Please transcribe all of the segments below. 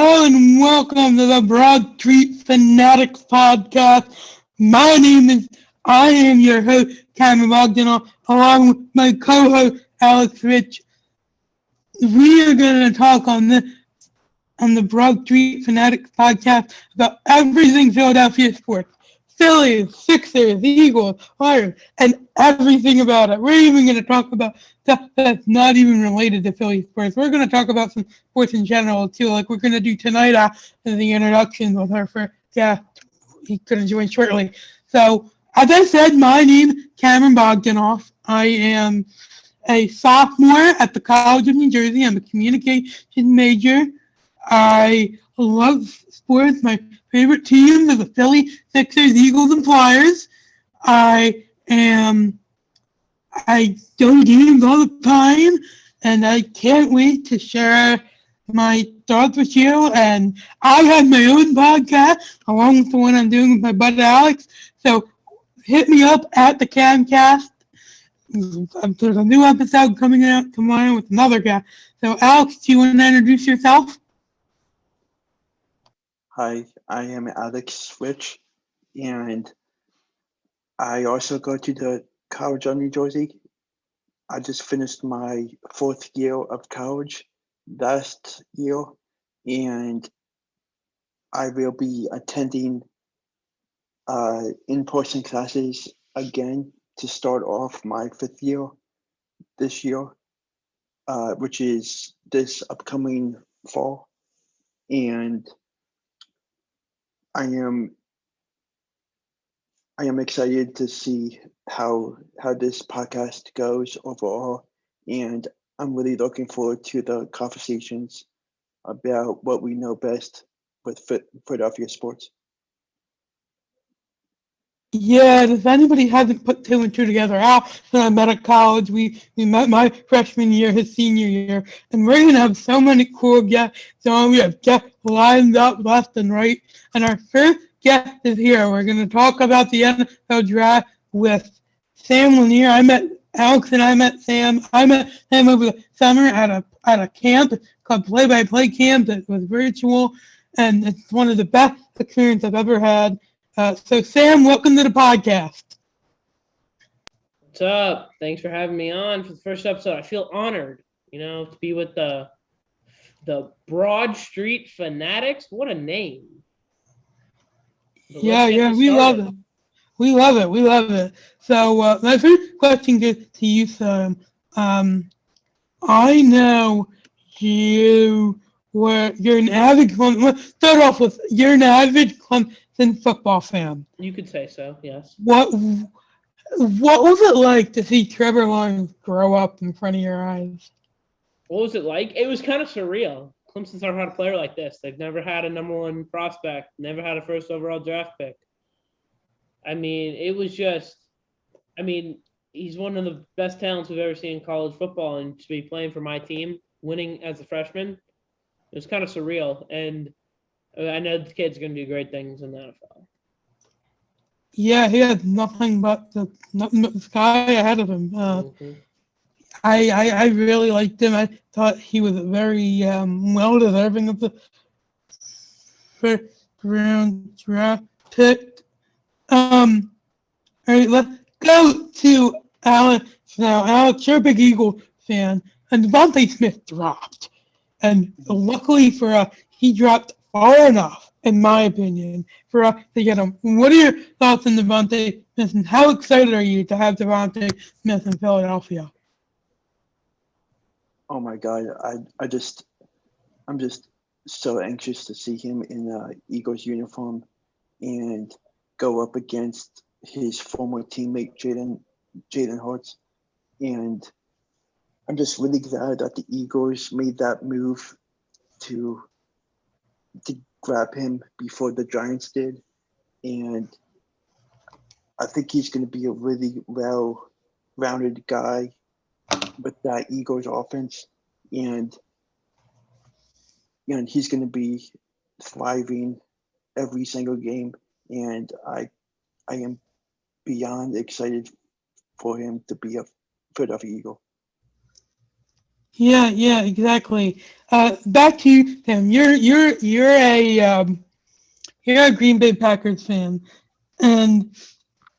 Hello and welcome to the Broad Street Fanatics podcast. I am your host, Cameron Bogdanoff, along with my co-host, Alex Rich. We are going to talk on the Broad Street Fanatics podcast about everything Philadelphia sports. Phillies, Sixers, Eagles, Flyers, and everything about it. We're even going to talk about stuff that's not even related to Philly sports. We're going to talk about some sports in general, too, like we're going to do tonight after the introduction with our first guest. He couldn't join shortly. So, as I said, my name is Cameron Bogdanoff. I am a sophomore at the College of New Jersey. I'm a communication major. I love sports. My favorite teams are the Philly, Sixers, Eagles, and Flyers. I go to games all the time, and I can't wait to share my thoughts with you. And I have my own podcast along with the one I'm doing with my buddy Alex. So hit me up at the Camcast. There's a new episode coming out tomorrow with another guy. So Alex, do you want to introduce yourself? Hi, I am Alex Switch, and I also go to the College of New Jersey. I just finished my fourth year of college last year, and I will be attending in-person classes again to start off my fifth year this year, which is this upcoming fall. And I am excited to see how this podcast goes overall, and I'm really looking forward to the conversations about what we know best with Philadelphia sports. Yeah, and if anybody hasn't put two and two together, Al and I met at college. We met my freshman year, his senior year, and we're gonna have so many cool guests. So we have guests lined up left and right. And our first guest is here. We're gonna talk about the NFL draft with Sam Lanier. I met Alex and I met Sam. I met him over the summer at a camp called Play by Play Camp that was virtual, and it's one of the best experiences I've ever had. So, Sam, welcome to the podcast. What's up? Thanks for having me on for the first episode. I feel honored, to be with the Broad Street Fanatics. What a name! So yeah, we love it. We love it. We love it. So, my first question to you, Sam. I know you're an avid Clemson. Let's start off with you're an avid Clemson football fan. You could say so, yes. What was it like to see Trevor Lawrence grow up in front of your eyes? What was it like? It was kind of surreal. Clemson's never had a player like this. They've never had a number one prospect, never had a first overall draft pick. I mean, it was just – he's one of the best talents we've ever seen in college football, and to be playing for my team, winning as a freshman, it was kind of surreal. And I know the kid's going to do great things in the NFL. Yeah, he had nothing but the sky ahead of him. I really liked him. I thought he was very well deserving of the first round draft pick. All right, let's go to Alex now. Alex, you're a big Eagle fan, and Devontae Smith dropped, and luckily for us, he dropped far enough, in my opinion, for us to get him. What are your thoughts on Devontae Smith, and how excited are you to have Devontae Smith in Philadelphia? Oh my God, I'm just so anxious to see him in Eagles uniform and go up against his former teammate Jalen Hurts, and I'm just really glad that the Eagles made that move to grab him before the Giants did, and I think he's going to be a really well-rounded guy with that Eagles offense, and he's going to be thriving every single game, and I am beyond excited for him to be a Philadelphia Eagle. Yeah, exactly. Back to you, Tim. You're a Green Bay Packers fan, and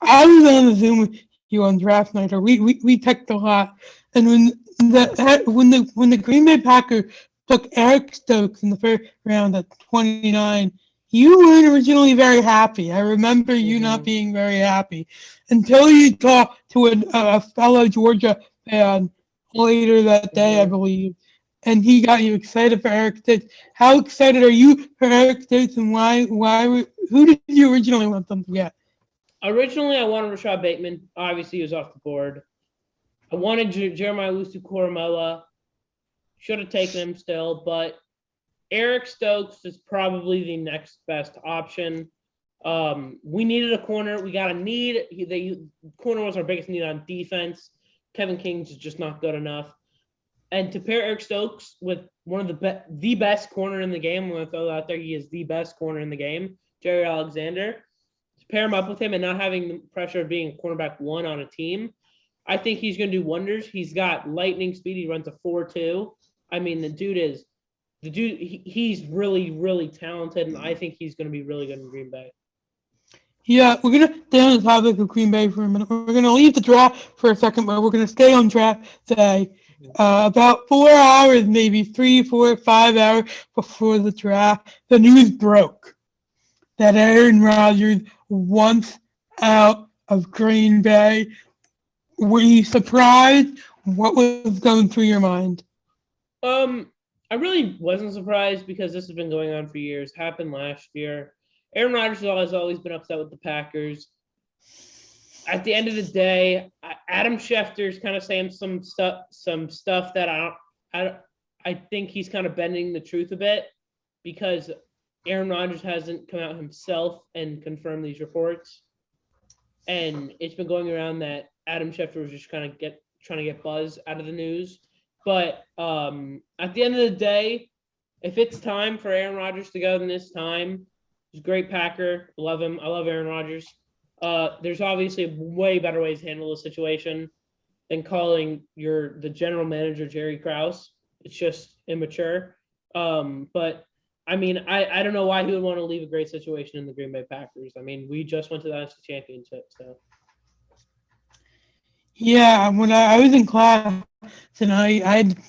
I was on the Zoom with you on draft night, or we texted a lot. And when the Green Bay Packers took Eric Stokes in the first round at 29, you weren't originally very happy. I remember you not Hmm. being very happy until you talked to a fellow Georgia fan later that day, I Hmm. believe, and he got you excited for Eric Stokes. How excited are you for Eric Stokes, and who did you originally want them to get? Originally, I wanted Rashad Bateman. Obviously, he was off the board. I wanted Jeremiah Lusu Koromoa. Should have taken him still, but Eric Stokes is probably the next best option. We needed a corner. We got a need. The corner was our biggest need on defense. Kevin King's just not good enough. And to pair Eric Stokes with one of the best corner in the game, I'm going to throw that out there. He is the best corner in the game, Jerry Alexander. To pair him up with him and not having the pressure of being a cornerback one on a team, I think he's going to do wonders. He's got lightning speed. He runs a 4.2. I mean, he's really, really talented, and I think he's going to be really good in Green Bay. Yeah, we're gonna stay on the topic of Green Bay for a minute. We're gonna leave the draft for a second, but we're gonna stay on draft day. About 4 hours, maybe 3, 4, 5 hours before the draft, the news broke that Aaron Rodgers wants out of Green Bay. Were you surprised? What was going through your mind? Um, I really wasn't surprised because this has been going on for years. Happened last year. Aaron Rodgers has always been upset with the Packers. At the end of the day, Adam Schefter's kind of saying some stuff that I think he's kind of bending the truth a bit because Aaron Rodgers hasn't come out himself and confirmed these reports, and it's been going around that Adam Schefter was just kind of trying to get buzz out of the news. But at the end of the day, if it's time for Aaron Rodgers to go, then it's time. He's a great Packer. I love him. I love Aaron Rodgers. There's obviously way better ways to handle the situation than calling the general manager Jerry Krause. It's just immature. But I mean, I don't know why he would want to leave a great situation in the Green Bay Packers. I mean, we just went to the NFC Championship, so. Yeah, when I was in class and I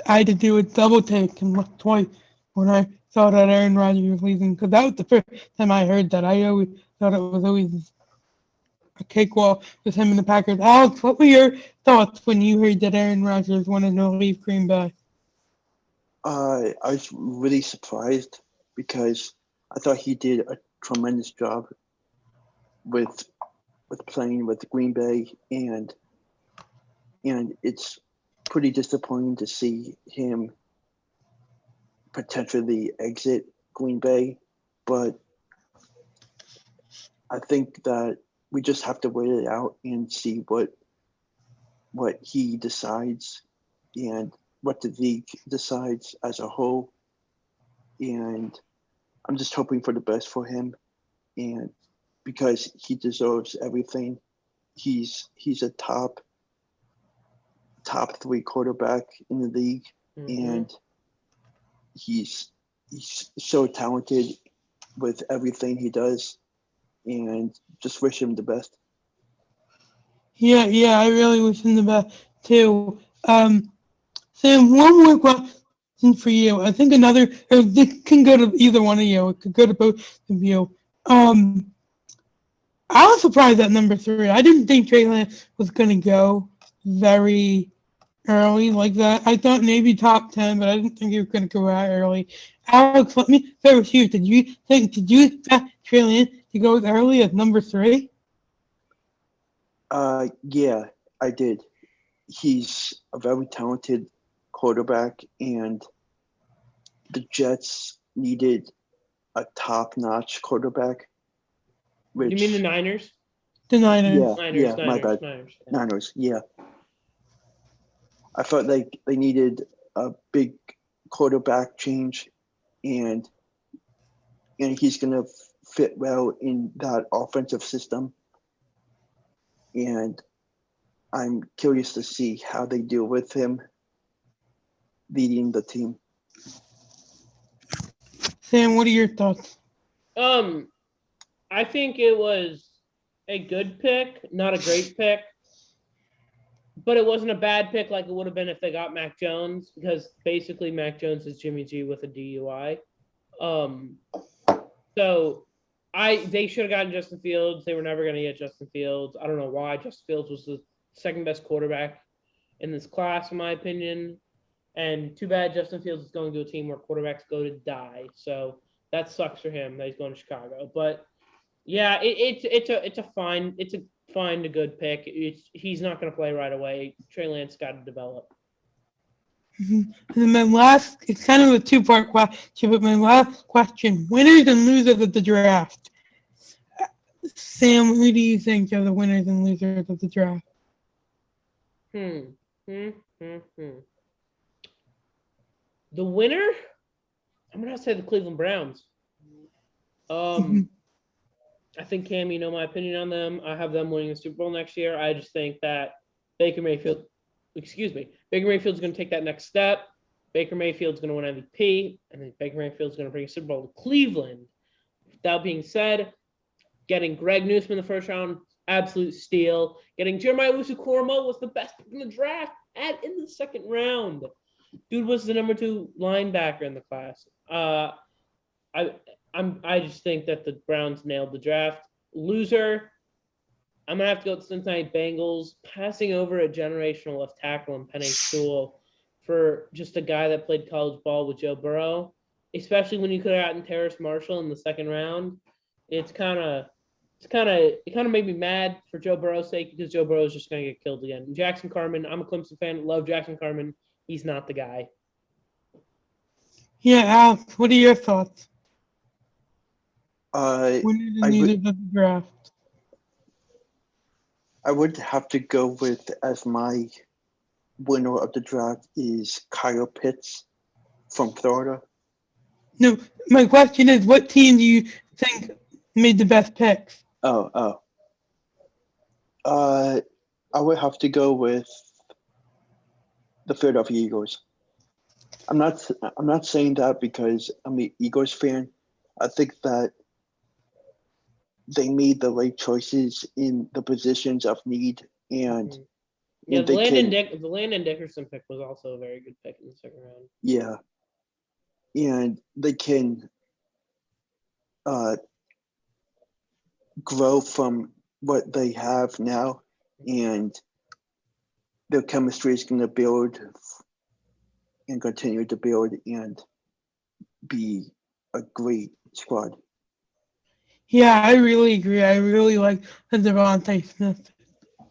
had to do a double take and look twice when I saw that Aaron Rodgers was leaving because that was the first time I heard that. I always thought it was always a cakewalk with him and the Packers. Alex, what were your thoughts when you heard that Aaron Rodgers wanted to leave Green Bay? I was really surprised because I thought he did a tremendous job with playing with Green Bay, and it's pretty disappointing to see him potentially exit Green Bay. But I think that we just have to wait it out and see what he decides and what the league decides as a whole. And I'm just hoping for the best for him, and because he deserves everything. He's a top 3 quarterback in the league, Mm-hmm. and he's so talented with everything he does, and just wish him the best. Yeah, I really wish him the best too. Sam, one more question for you. I think this can go to either one of you. It could go to both of you. Um, I was surprised at number 3. I didn't think Trey Lance was going to go very early like that. I thought maybe top 10, but I didn't think he was going to go that early. Alex, let me start with you. Did you expect Trey Lance to go as early as number 3? Yeah, I did. He's a very talented quarterback, and the Jets needed a top-notch quarterback. You mean the Which, Niners? The Niners. my bad. Niners. Yeah. Niners, yeah. I felt like they needed a big quarterback change, and he's going to fit well in that offensive system. And I'm curious to see how they deal with him. leading the team. Sam, what are your thoughts? I think it was a good pick, not a great pick, but it wasn't a bad pick like it would have been if they got Mac Jones, because basically Mac Jones is Jimmy G with a DUI. So they should have gotten Justin Fields. They were never going to get Justin Fields. I don't know why. Justin Fields was the second best quarterback in this class, in my opinion. And too bad Justin Fields is going to a team where quarterbacks go to die. So that sucks for him that he's going to Chicago. But yeah, it's a fine to good pick. He's not going to play right away. Trey Lance got to develop. And then it's kind of a two-part question, but my last question: winners and losers of the draft. Sam, who do you think are the winners and losers of the draft? The winner, I'm gonna say the Cleveland Browns. I think, Cam, you know my opinion on them. I have them winning the Super Bowl next year. I just think that Baker Mayfield's going to take that next step. Baker Mayfield's going to win MVP, and then Baker Mayfield's going to bring a Super Bowl to Cleveland. That being said, getting Greg Newsome in the first round, absolute steal. Getting Jeremiah Owusu-Koramoah was the best pick in the draft in the second round. Dude was the number 2 linebacker in the class. I just think that the Browns nailed the draft. Loser, I'm going to have to go with the Cincinnati Bengals, passing over a generational left tackle in Penei Sewell for just a guy that played college ball with Joe Burrow, especially when you could have gotten Terrace Marshall in the second round. It kind of made me mad for Joe Burrow's sake, because Joe Burrow is just going to get killed again. Jackson Carman, I'm a Clemson fan, love Jackson Carman. He's not the guy. Yeah, Alex, what are your thoughts? I Winners and losers of the draft. I would have to go with, as my winner of the draft is Kyle Pitts from Florida. No, my question is, what team do you think made the best picks? I would have to go with the Philadelphia Eagles. I'm not saying that because I'm an Eagles fan. I think that they made the right choices in the positions of need, and the Landon Dickerson pick was also a very good pick in the second round. Yeah, and they can grow from what they have now, and their chemistry is going to build and continue to build and be a great squad. Yeah, I really agree. I really like the Devontae Smith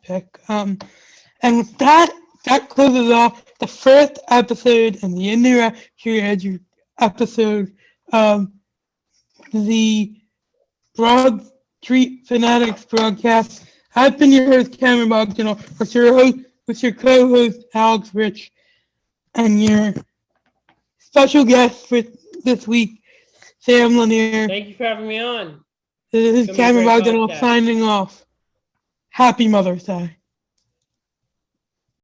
pick. And with that closes off the first episode and the introductory episode of the Broad Street Fanatics broadcast. I've been your host, Cameron Bogdanov, with your co-host, Alex Rich, and your special guest for this week, Sam Lanier. Thank you for having me on. This is Cameron Bogdanov signing off. Happy Mother's Day.